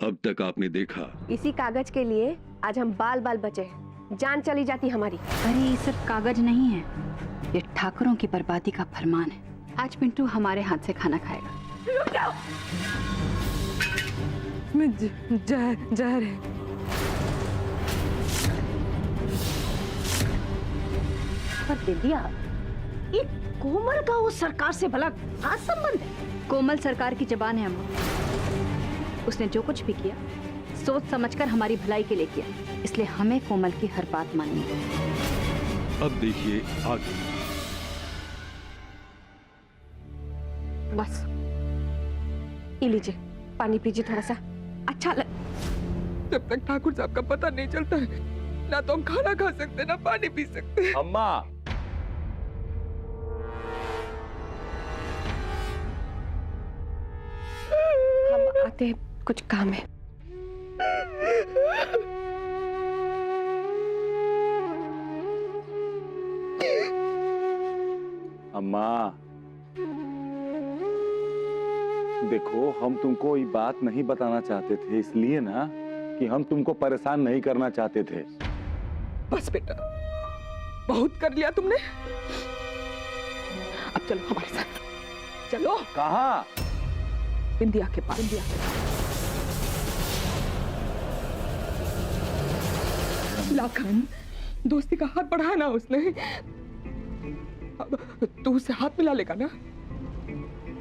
अब तक आपने देखा। इसी कागज के लिए आज हम बाल बाल बचे हैं, जान चली जाती हमारी। अरे ये सब कागज नहीं है, ये ठाकुरों की बर्बादी का फरमान है। आज पिंटू हमारे हाथ से खाना खाएगा। रुक जाओ। जहर है। पर बिंदिया, ये कोमल का उस सरकार से भला क्या संबंध है? कोमल सरकार की जबान है अम्मा। उसने जो कुछ भी किया सोच समझकर हमारी भलाई के लिए किया, इसलिए हमें कोमल की हर बात माननी है। अब देखिए आगे। बस ये लीजिए, पानी पीजिए थोड़ा सा, अच्छा जब तक ठाकुर साहब का पता नहीं चलता है, ना तो हम खाना खा सकते ना पानी पी सकते। अम्मा, हम आते हैं, कुछ काम है। अम्मा देखो, हम तुमको ये बात नहीं बताना चाहते थे, इसलिए ना कि हम तुमको परेशान नहीं करना चाहते थे। बस बेटा, बहुत कर लिया तुमने। अब चलो हमारे साथ, चलो। कहाँ? बिंदिया के पास। लाखन, दोस्ती का हाथ बढ़ाया ना उसने। अब तू उसे हाथ मिला लेगा ना,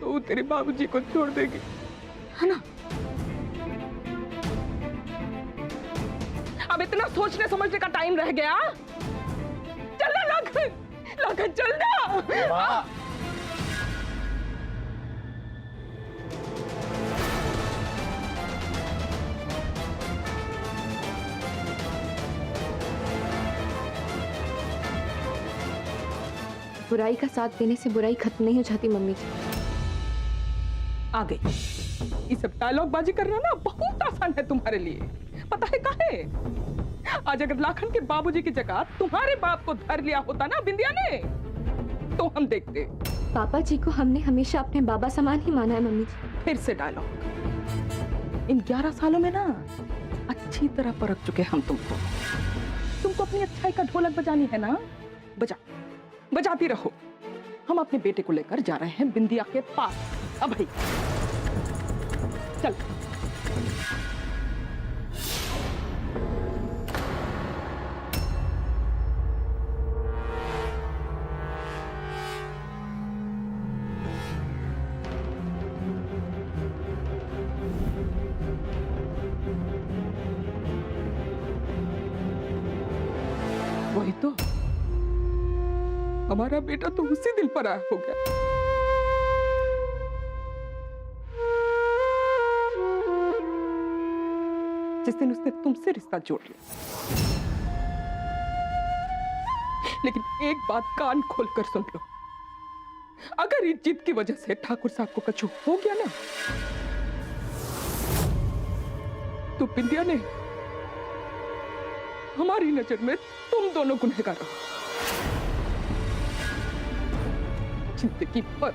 तो तेरे बाबूजी को छोड़ देगी, है ना? अब इतना सोचने समझने का टाइम रह गया। चल ना लाखन, लाखन चल ना। बुराई का साथ देने से बुराई खत्म नहीं हो जाती मम्मी जी। आ गई। ये सब डायलॉग बाजी करना ना बहुत आसान है तुम्हारे लिए, पता है काहे? आज अगर लाखन के बाबूजी की जगह तुम्हारे बाप को धर लिया होता ना बिंदिया ने, तो हम देखते। पापा जी को हमने हमेशा अपने बाबा समान ही माना है मम्मी जी। फिर से डायलॉग। इन 11 सालों में ना अच्छी तरह परख चुके हम तुमको अपनी अच्छाई का ढोलक बजानी है ना, बजाती रहो। हम अपने बेटे को लेकर जा रहे हैं बिंदिया के पास। अब भाई चल। वही तो, हमारा बेटा तो उसी दिल पर आया हो गया। जिस दिन उसने तुमसे रिश्ता जोड़ लिया। लेकिन एक बात कान खोलकर सुन लो, अगर इस जिद की वजह से ठाकुर साहब को कछु हो गया ना, तो बिंदिया ने हमारी नजर में तुम दोनों गुनहगार हो। जिंदगी भर।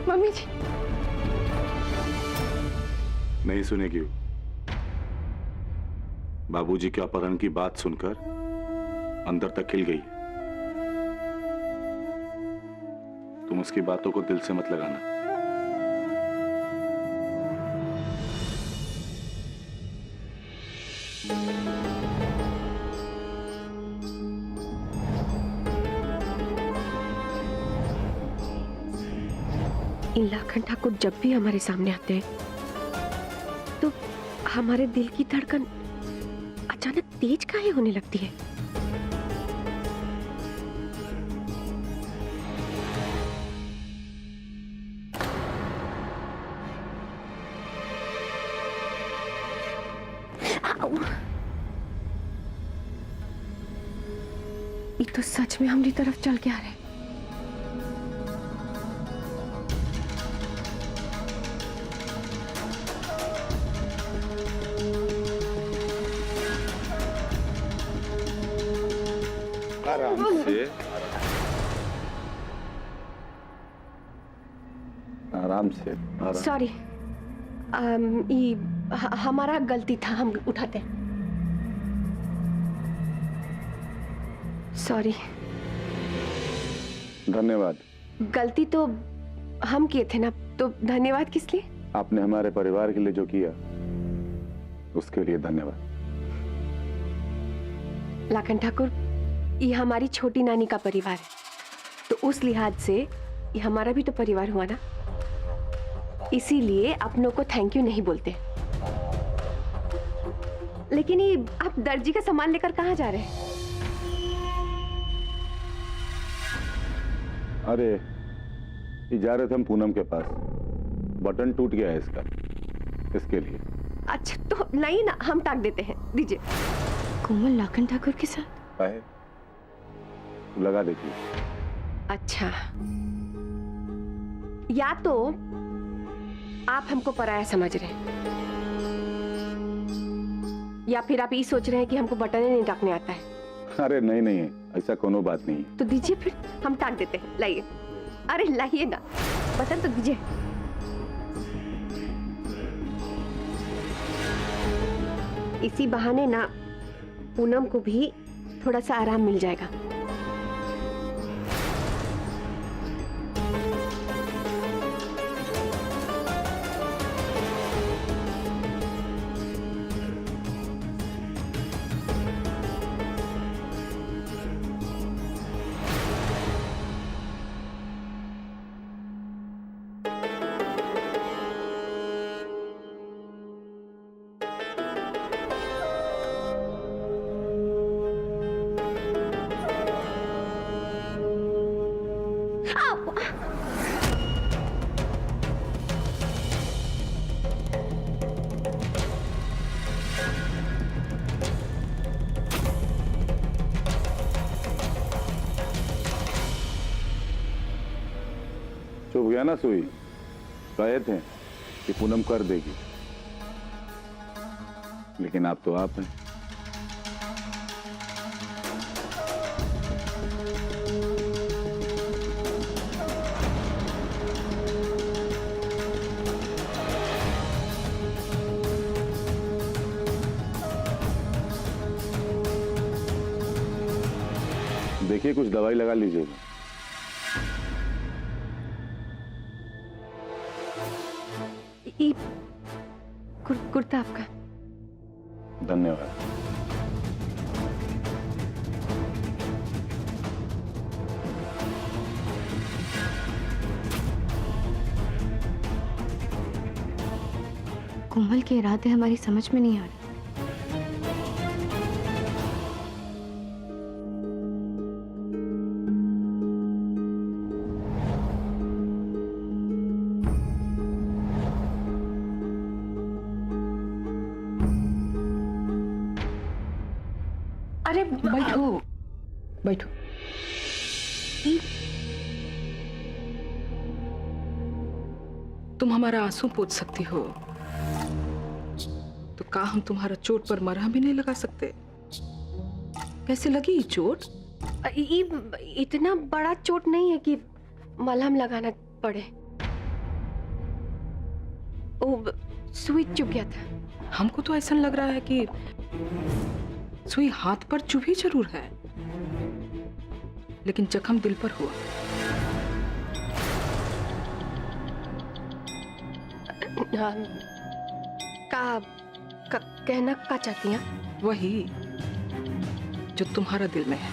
मम्मी जी। नहीं सुनेगी। बाबूजी के अपहरण की बात सुनकर अंदर तक खिल गई। तुम उसकी बातों को दिल से मत लगाना। इन लाखन ठाकुर जब भी हमारे सामने आते हैं तो हमारे दिल की धड़कन अचानक तेज काहे होने लगती है। ये तो सच में हमारी तरफ चल के आ रहे। आराम से। आराम से आराम। सॉरी, हमारा गलती था, हम उठाते हैं। सॉरी। धन्यवाद। गलती तो हम किए थे ना, तो धन्यवाद किस लिए? आपने हमारे परिवार के लिए जो किया उसके लिए धन्यवाद। लाखन ठाकुर, ये हमारी छोटी नानी का परिवार है, तो उस लिहाज से ये हमारा भी तो परिवार हुआ ना, इसीलिए अपनों को थैंक यू नहीं बोलते। लेकिन ये आप दर्जी का सामान लेकर कहाँ जा रहे हैं? अरे ये जा रहे थे हम पूनम के पास, बटन टूट गया है इसका, इसके लिए। अच्छा तो नहीं ना, हम टाक देते हैं, दीजिए। कोमल लाखन ठाकुर के साथ है? लगा देखिए। अच्छा, या तो आप हमको पराया समझ रहे हैं, या फिर आप ये सोच रहे हैं कि हमको बटन नहीं टाकने आता है। अरे नहीं नहीं, ऐसा कोनो बात नहीं है। तो दीजिए, फिर हम टाक देते हैं, लाइए। अरे लाइए ना, बटन तो दीजिए। इसी बहाने ना पूनम को भी थोड़ा सा आराम मिल जाएगा। चुप गया ना सुई, कहे थे कि पूनम कर देगी, लेकिन आप तो आप हैं। देखिए कुछ दवाई लगा लीजिएगा। कुर्ता आपका। धन्यवाद। कोमल के इरादे हमारी समझ में नहीं आ रहे। अरे बैठो बैठो। तुम हमारा आंसू पोंछ सकती हो, तो का हम तुम्हारा चोट पर मरहम भी नहीं लगा सकते? कैसे लगी ये चोट? इतना बड़ा चोट नहीं है कि मलहम लगाना पड़े। वो सुई चुभ गया था। हमको तो ऐसा लग रहा है कि सुई हाथ पर चुभी जरूर है, लेकिन जख्म दिल पर हुआ। कहना का चाहती हैं? वही जो तुम्हारा दिल में है।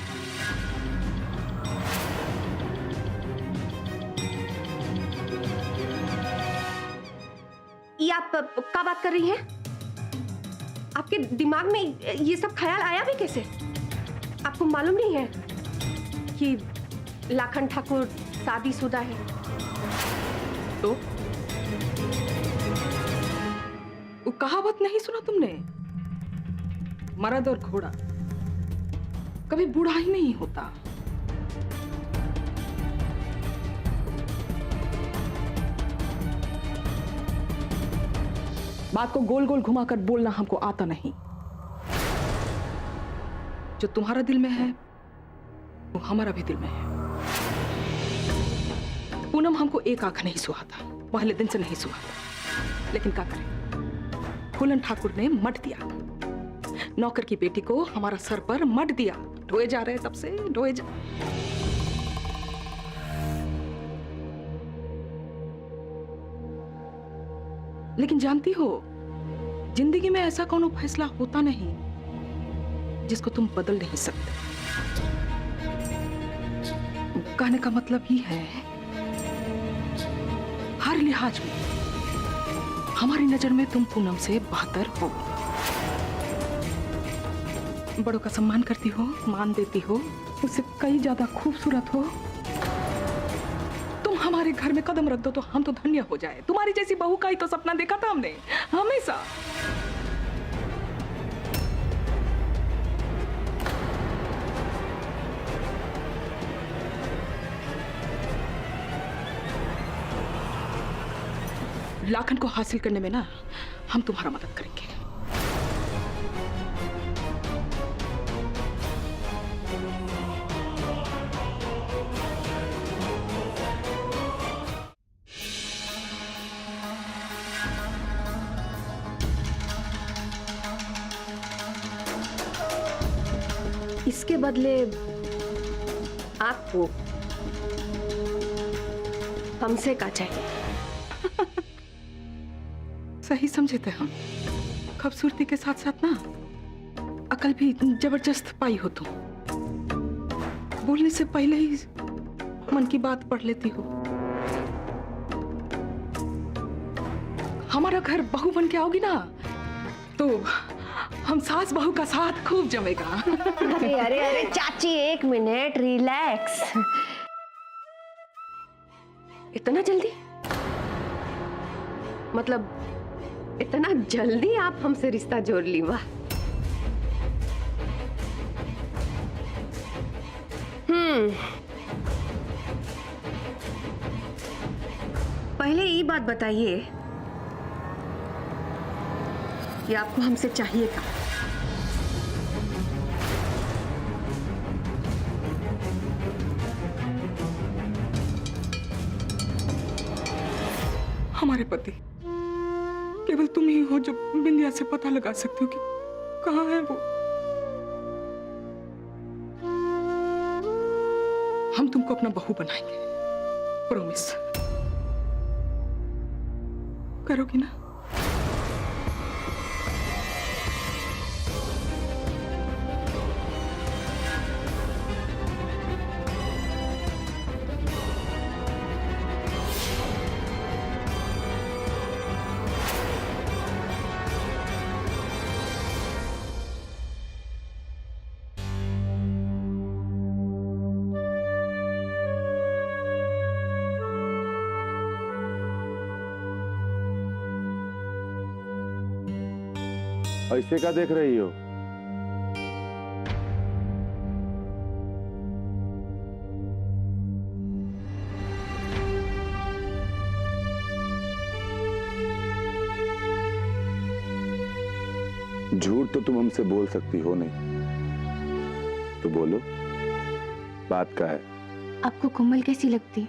ये आप क्या बात कर रही हैं? आपके दिमाग में ये सब ख्याल आया भी कैसे? आपको मालूम नहीं है कि लाखन ठाकुर शादीशुदा है? तो वो कहावत नहीं सुना तुमने? मर्द और घोड़ा कभी बूढ़ा ही नहीं होता। बात को गोल गोल घुमाकर बोलना हमको आता नहीं। जो तुम्हारा दिल में है वो हमारा भी दिल में है। पूनम हमको एक आंख नहीं सुहाता। पहले दिन से नहीं सुहा था। लेकिन क्या करें, फूलन ठाकुर ने मट दिया। नौकर की बेटी को हमारा सर पर मट दिया। ढोए जा रहे तब से ढोए जा। लेकिन जानती हो, जिंदगी में ऐसा कोनो फैसला होता नहीं जिसको तुम बदल नहीं सकते। कहने का मतलब ही है, हर लिहाज में हमारी नजर में तुम पूनम से बेहतर हो। बड़ों का सम्मान करती हो, मान देती हो, उससे कई ज्यादा खूबसूरत हो। तुम हमारे घर में कदम रख दो तो हम तो धन्य हो जाए। तुम्हारी जैसी बहू का ही तो सपना देखा था हमने हमेशा। लाखन को हासिल करने में ना हम तुम्हारा मदद करेंगे। इसके बदले आपको हमसे क्या चाहिए? सही समझे थे हम। खूबसूरती के साथ साथ ना अकल भी जबरदस्त पाई हो तुम। बोलने से पहले ही मन की बात पढ़ लेती हो। हमारा घर बहू बन के आओगी ना तो हम सास बहू का साथ खूब जमेगा। अरे अरे अरे चाची, एक मिनट, रिलैक्स। इतना जल्दी? मतलब इतना जल्दी आप हमसे रिश्ता जोड़ ली? वाह। पहले ये बात बताइए कि आपको हमसे चाहिए क्या? हमारे पति केवल तुम ही हो जो बिंदिया से पता लगा सकते हो कि कहाँ है वो। हम तुमको अपना बहू बनाएंगे, प्रॉमिस करोगी ना? ऐसे क्या देख रही हो? झूठ तो तुम हमसे बोल सकती हो नहीं, तो बोलो, बात क्या है? आपको कोमल कैसी लगती है?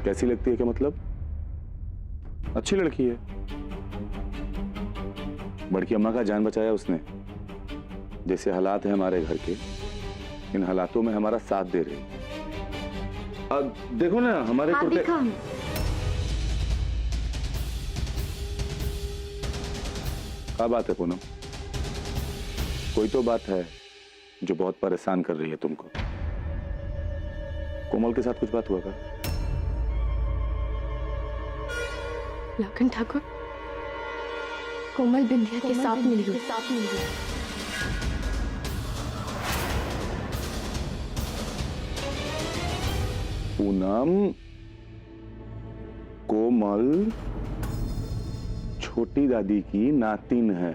कैसी लगती है क्या मतलब? अच्छी लड़की है। बड़की अम्मा का जान बचाया उसने। जैसे हालात हैं हमारे घर के, इन हालातों में हमारा साथ दे रही। अब देखो ना हमारे कुर्ते। क्या बात है पूनम? कोई तो बात है जो बहुत परेशान कर रही है तुमको। कोमल के साथ कुछ बात हुआ क्या? लाखन ठाकुर, कोमल बिंदिया के साथ मिली हुई। पूनम, कोमल छोटी दादी की नातिन है।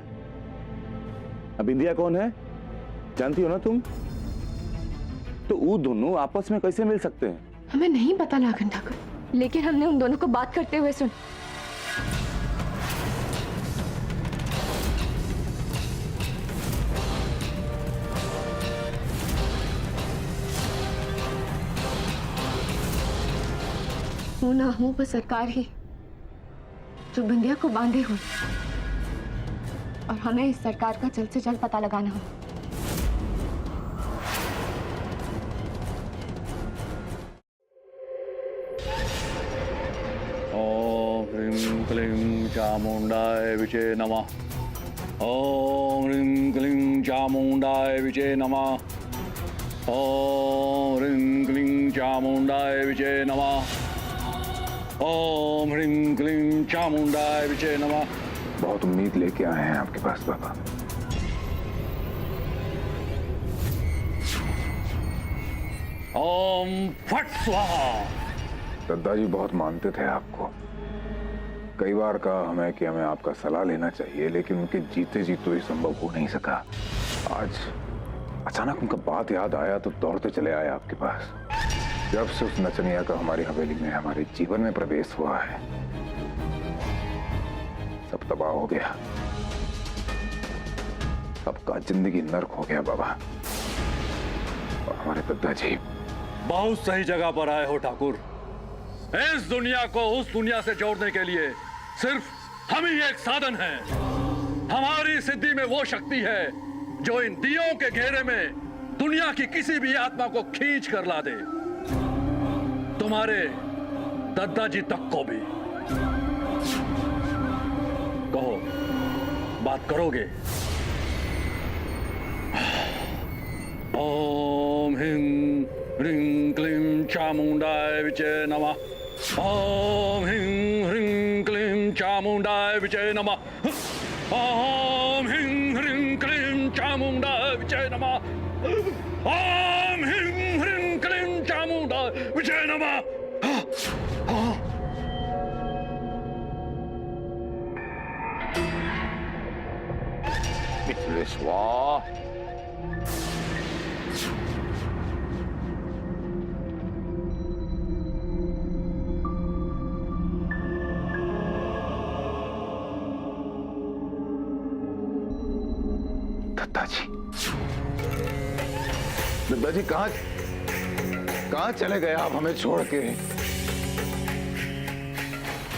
अब बिंदिया कौन है जानती हो ना तुम? तो वो दोनों आपस में कैसे मिल सकते हैं? हमें नहीं पता लाखन ठाकुर, लेकिन हमने उन दोनों को बात करते हुए सुना। हूं ना हूं पर सरकार ही जो बिंदिया को बांधे हो, और हमें इस सरकार का जल्द से जल्द पता लगाना हो। ओम ह्रीं क्लीं चामुंडाय विचे नमः। ओम ह्रीं क्लीं चामुंडाय विचे नमः। ओम ह्रीं क्लीं चामुंडाय विचे नमः। ओम ह्रीं क्लीं चामुंडाय विचे नमः। बहुत उम्मीद लेके आए हैं आपके पास बाबा। ओम फट स्वाहा। दादाजी बहुत मानते थे आपको। कई बार कहा हमें कि हमें आपका सलाह लेना चाहिए, लेकिन उनके जीते जी तो ये संभव हो नहीं सका। आज अचानक उनका बात याद आया तो दौड़ते चले आए आपके पास। जब से उस नचनिया का हमारी हवेली में, हमारे जीवन में प्रवेश हुआ है, सब तबाह हो गया। सबका जिंदगी नर्क हो गया बाबा। और हमारे दादाजी बहुत सही जगह पर आए हो ठाकुर। इस दुनिया को उस दुनिया से जोड़ने के लिए सिर्फ हम ही एक साधन है। हमारी सिद्धि में वो शक्ति है जो इन दियों के घेरे में दुनिया की किसी भी आत्मा को खींच कर ला दे, तुम्हारे दादाजी तक को भी। कहो, बात करोगे? ओम ह्रीं ह्रीं क्लीं चामुंडाय विचे नमः। ओम ह्रीं ह्रीं क्लीं चामुंडाय विचे नमः। ओम ह्रीं ह्रीं क्लीं चामुंडाय विचे नमः। ओम ह्रीं ह्रीं क्लीं चामुंडाय विचे नमः। पिछले स्वाहा। दादाजी कहाँ चले गए आप हमें छोड़ के?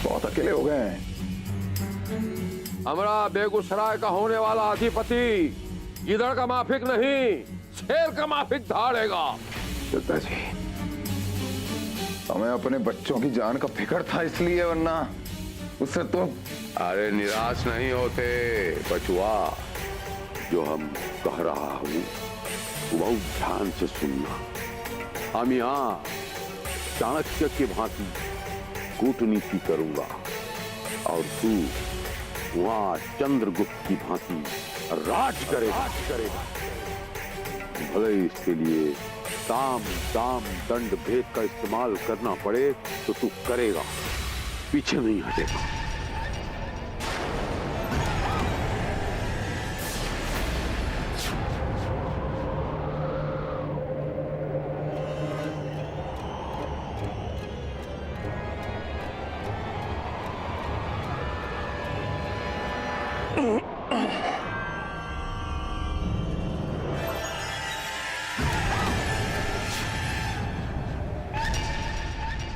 बहुत अकेले हो गए हैं। हमारा बेगूसराय का होने वाला अधिपति इधर का माफिक नहीं, शेर का माफिक धाड़ेगा। दादाजी, हमें अपने बच्चों की जान का फिक्र था इसलिए, वरना उससे तो। अरे निराश नहीं होते बचुआ। जो हम कह रहा हूँ बहुत ध्यान से सुनना। हम यहाँ चाणक्य की भांति कूटनीति करूंगा और तू वहाँ चंद्रगुप्त की भांति राज करेगा। भले इसके लिए साम दाम दंड भेद का इस्तेमाल करना पड़े तो तू करेगा, पीछे नहीं हटेगा।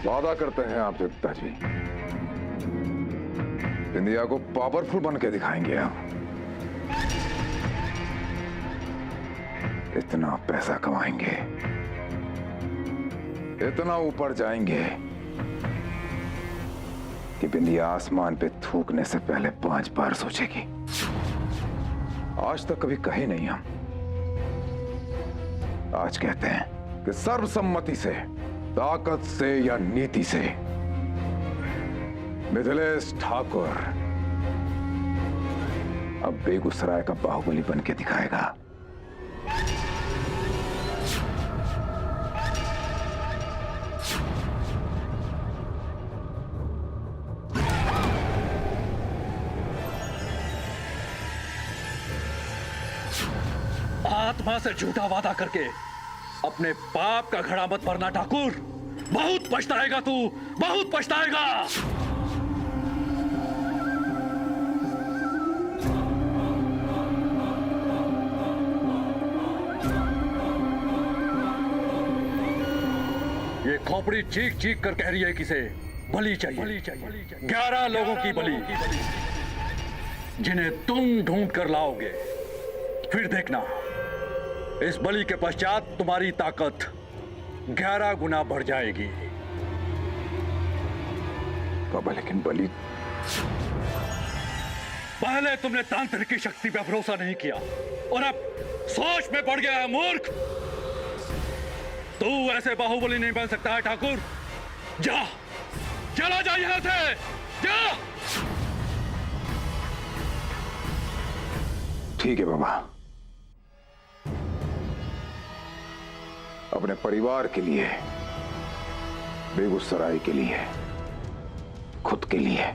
वादा करते हैं आपसे पिताजी, इंडिया को पावरफुल बन के दिखाएंगे हम। इतना पैसा कमाएंगे, इतना ऊपर जाएंगे कि बिंदिया आसमान पे थूकने से पहले 5 बार सोचेगी। आज तक कभी कहे नहीं हम, आज कहते हैं कि सर्वसम्मति से, ताकत से या नीति से मिथिलेश ठाकुर अब बेगूसराय का बाहुबली बन के दिखाएगा। आत्मा से झूठा वादा करके अपने पाप का घड़ा मत भरना ठाकुर। बहुत पछताएगा तू, बहुत पछताएगा। ये खोपड़ी चीख चीख कर कह रही है किसे बलि चाहिए, 11 लोगों की बलि, जिन्हें तुम ढूंढ कर लाओगे। फिर देखना, इस बलि के पश्चात तुम्हारी ताकत 11 गुना बढ़ जाएगी। बाबा लेकिन बलि, पहले तुमने तांत्रिक की शक्ति पर भरोसा नहीं किया और अब सोच में पड़ गया है मूर्ख। तू ऐसे बाहुबली नहीं बन सकता है ठाकुर। जा, चला जा यहां से, जा। ठीक है बाबा, अपने परिवार के लिए, बेगूसराय के लिए, खुद के लिए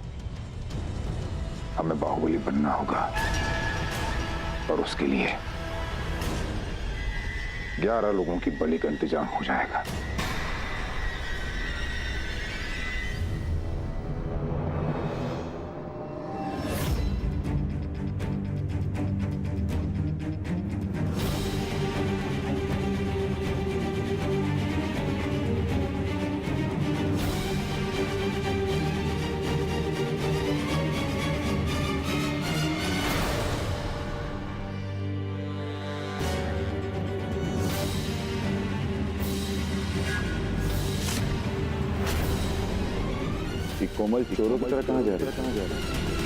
हमें बाहुबली बनना होगा और उसके लिए 11 लोगों की बलि का इंतजाम हो जाएगा। कि कोमल चोरों की तरह कहाँ जा रही है?